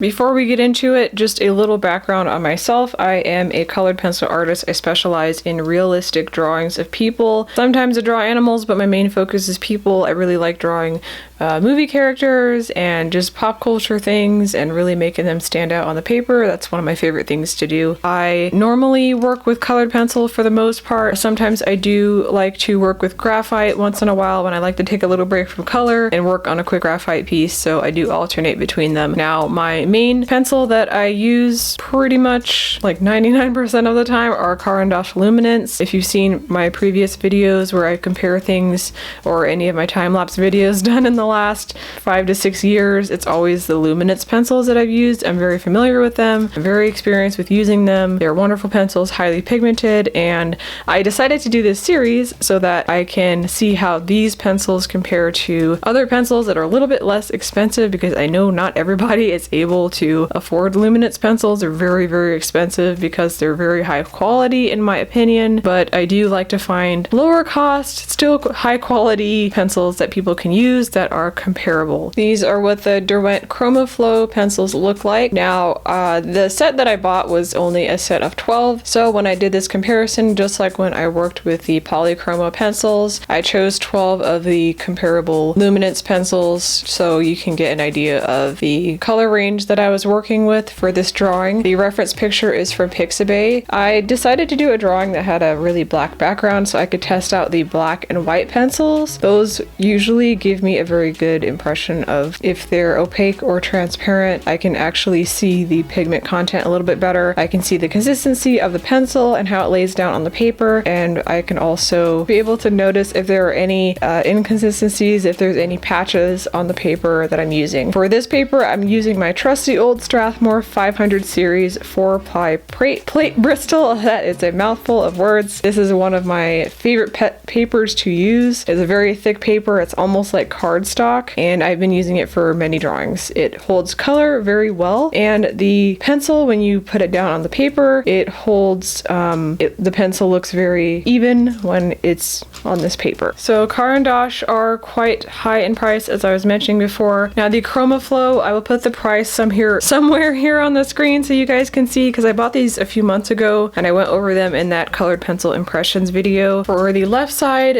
Before we get into it, just a little background on myself. I am a colored pencil artist. I specialize in realistic drawings of people. Sometimes I draw animals, but my main focus is people. I really like drawing movie characters and just pop culture things and really making them stand out on the paper. That's one of my favorite things to do. I normally work with colored pencil for the most part. Sometimes I do like to work with graphite once in a while when I like to take a little break from color and work on a quick graphite piece, so I do alternate between them. Now, my main pencil that I use pretty much like 99% of the time are Caran d'Ache Luminance. If you've seen my previous videos where I compare things, or any of my time-lapse videos done in the last 5 to 6 years, it's always the Luminance pencils that I've used. I'm very familiar with them. I'm very experienced with using them. They're wonderful pencils, highly pigmented, and I decided to do this series so that I can see how these pencils compare to other pencils that are a little bit less expensive, because I know not everybody is able to afford Luminance pencils. They're very, very expensive because they're very high quality in my opinion, but I do like to find lower cost, still high quality pencils that people can use that are comparable. These are what the Derwent Chromaflow pencils look like. Now, the set that I bought was only a set of 12, so when I did this comparison, just like when I worked with the polychroma pencils, I chose 12 of the comparable Luminance pencils so you can get an idea of the color range that I was working with for this drawing. The reference picture is from Pixabay. I decided to do a drawing that had a really black background so I could test out the black and white pencils. Those usually give me a very good impression of if they're opaque or transparent. I can actually see the pigment content a little bit better. I can see the consistency of the pencil and how it lays down on the paper, and I can also be able to notice if there are any inconsistencies, if there's any patches on the paper that I'm using. For this paper, I'm using my trusty old Strathmore 500 series 4-ply plate Bristol. That is a mouthful of words. This is one of my favorite pet papers to use. It's a very thick paper. It's almost like cardstock, and I've been using it for many drawings. It holds color very well, and the pencil, when you put it down on the paper, it holds, the pencil looks very even when it's on this paper. So Caran d'Ache are quite high in price, as I was mentioning before. Now the Chromaflow, I will put the price somewhere here on the screen so you guys can see, because I bought these a few months ago and I went over them in that colored pencil impressions video. For the left side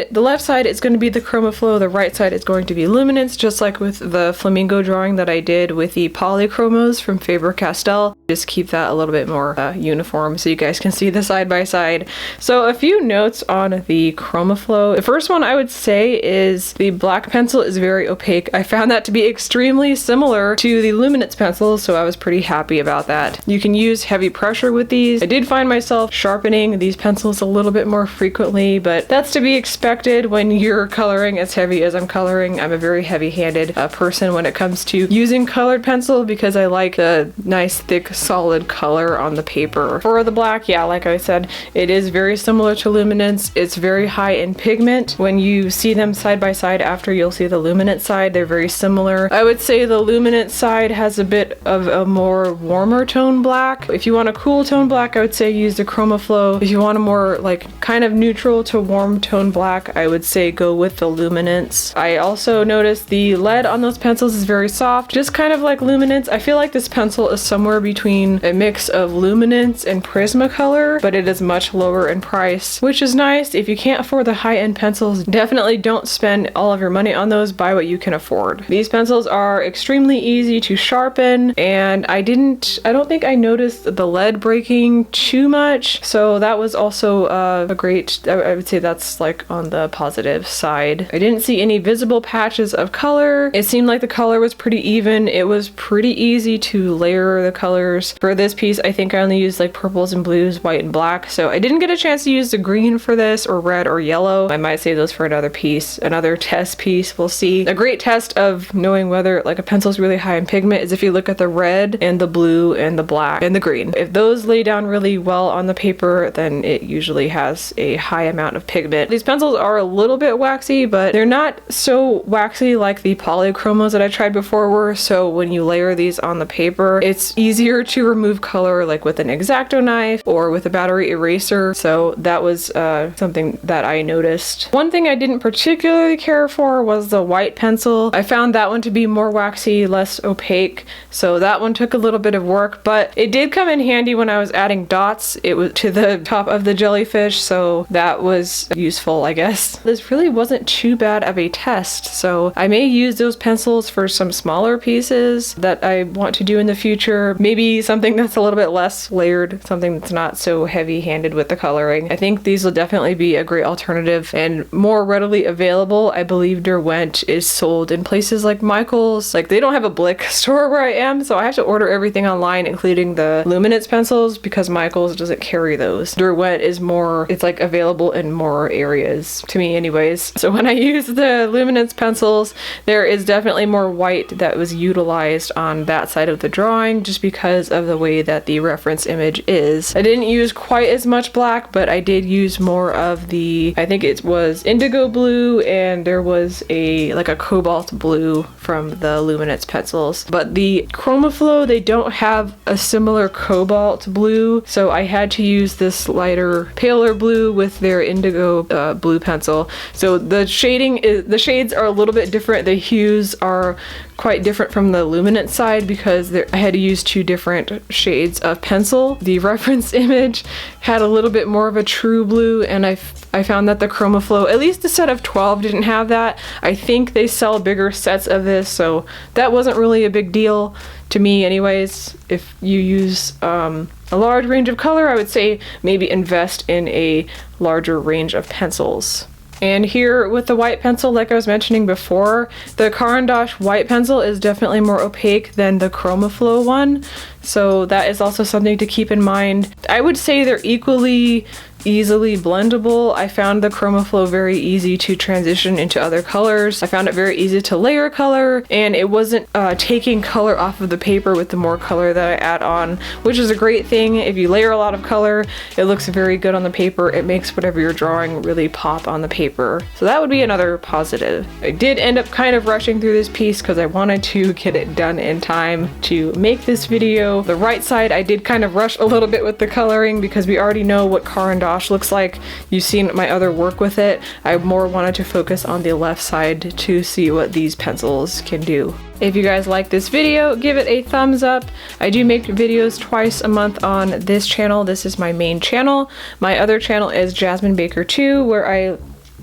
is going to be the Chromaflow, the right side is going to be Luminance, just like with the flamingo drawing that I did with the polychromos from Faber-Castell. Just keep that a little bit more uniform so you guys can see the side by side. So a few notes on the Chromaflow. The first one I would say is the black pencil is very opaque. I found that to be extremely similar to the Luminance pencils, so I was pretty happy about that. You can use heavy pressure with these. I did find myself sharpening these pencils a little bit more frequently, but that's to be expected when you're coloring as heavy as I'm coloring. I'm a very heavy-handed person when it comes to using colored pencil because I like the nice, thick, solid color on the paper. For the black, yeah, like I said, it is very similar to Luminance. It's very high in pigment. When you see them side by side after, you'll see the Luminance side. They're very similar. I would say the Luminance side has a bit of a more warmer tone black. If you want a cool tone black, I would say use the Chromaflow. If you want a more like kind of neutral to warm tone black, I would say go with the Luminance. I also noticed the lead on those pencils is very soft, just kind of like Luminance. I feel like this pencil is somewhere between a mix of Luminance and Prismacolor, but it is much lower in price, which is nice. If you can't afford the high-end pencils, definitely don't spend all of your money on those. Buy what you can afford. These pencils are extremely easy to sharpen, and I don't think I noticed the lead breaking too much, so that was also a great, I would say that's like on the positive side. I didn't see any visible patches of color. It seemed like the color was pretty even. It was pretty easy to layer the colors. For this piece, I think I only used like purples and blues, white and black, so I didn't get a chance to use the green for this, or red or yellow. I might save those for another piece, another test piece. We'll see. A great test of knowing whether like a pencil is really high in pigment is if you look at the red and the blue and the black and the green. If those lay down really well on the paper, then it usually has a high amount of pigment. These pencils are a little bit waxy, but they're not so waxy like the polychromos that I tried before were, so when you layer these on the paper, it's easier easier to remove color like with an X-Acto knife or with a battery eraser. So that was something that I noticed. One thing I didn't particularly care for was the white pencil. I found that one to be more waxy, less opaque, so that one took a little bit of work, but it did come in handy when I was adding dots. It was to the top of the jellyfish, so that was useful, I guess. This really wasn't too bad of a test, so I may use those pencils for some smaller pieces that I want to do in the future. Maybe something that's a little bit less layered, something that's not so heavy-handed with the coloring. I think these will definitely be a great alternative and more readily available. I believe Derwent is sold in places like Michael's. Like, they don't have a Blick store where I am, so I have to order everything online, including the Luminance pencils, because Michael's doesn't carry those. Derwent is more, it's like available in more areas, to me anyways. So when I use the Luminance pencils, there is definitely more white that was utilized on that side of the drawing, just because of the way that the reference image is. I didn't use quite as much black, but I did use more of the, I think it was indigo blue, and there was like a cobalt blue from the Luminance pencils. But the Chromaflow, they don't have a similar cobalt blue, so I had to use this lighter, paler blue with their indigo blue pencil. So the shades are a little bit different. The hues are quite different from the Luminance side because I had to use two different shades of pencil. The reference image had a little bit more of a true blue, and I found that the Chromaflow, at least the set of 12, didn't have that. I think they sell bigger sets of this, so that wasn't really a big deal to me anyways. If you use a large range of color, I would say maybe invest in a larger range of pencils. And here with the white pencil, like I was mentioning before, the Caran d'Ache white pencil is definitely more opaque than the Chromaflow one. So that is also something to keep in mind. I would say they're equally easily blendable. I found the Chromaflow very easy to transition into other colors. I found it very easy to layer color, and it wasn't taking color off of the paper with the more color that I add on, which is a great thing. If you layer a lot of color, it looks very good on the paper. It makes whatever you're drawing really pop on the paper. So that would be another positive. I did end up kind of rushing through this piece because I wanted to get it done in time to make this video. The right side, I did kind of rush a little bit with the coloring because we already know what Caran d'Ache looks like. You've seen my other work with it. I more wanted to focus on the left side to see what these pencils can do. If you guys like this video, give it a thumbs up. I do make videos twice a month on this channel. This is my main channel. My other channel is Jasmine Baker 2, where I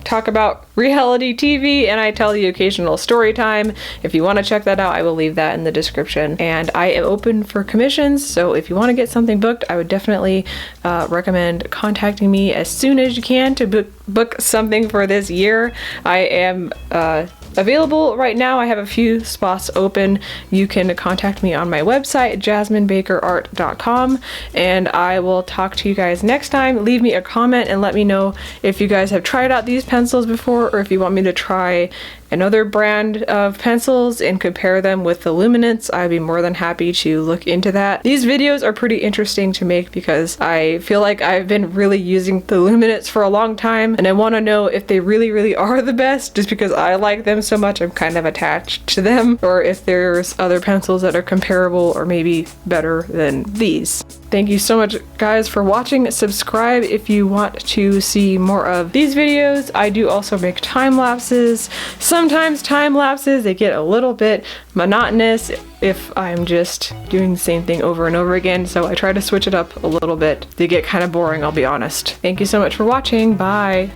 talk about reality TV and I tell the occasional story time. If you want to check that out, I will leave that in the description. And I am open for commissions, so if you want to get something booked, I would definitely recommend contacting me as soon as you can to book something for this year. I am available right now. I have a few spots open. You can contact me on my website, jasminebakerart.com, and I will talk to you guys next time. Leave me a comment and let me know if you guys have tried out these pencils before, or if you want me to try another brand of pencils and compare them with the Luminance. I'd be more than happy to look into that. These videos are pretty interesting to make because I feel like I've been really using the Luminance for a long time, and I want to know if they really are the best just because I like them so much. I'm kind of attached to them, or if there's other pencils that are comparable or maybe better than these. Thank you so much guys for watching. Subscribe if you want to see more of these videos. I do also make time lapses. Sometimes time lapses, they get a little bit monotonous if I'm just doing the same thing over and over again, so I try to switch it up a little bit. They get kind of boring, I'll be honest. Thank you so much for watching. Bye!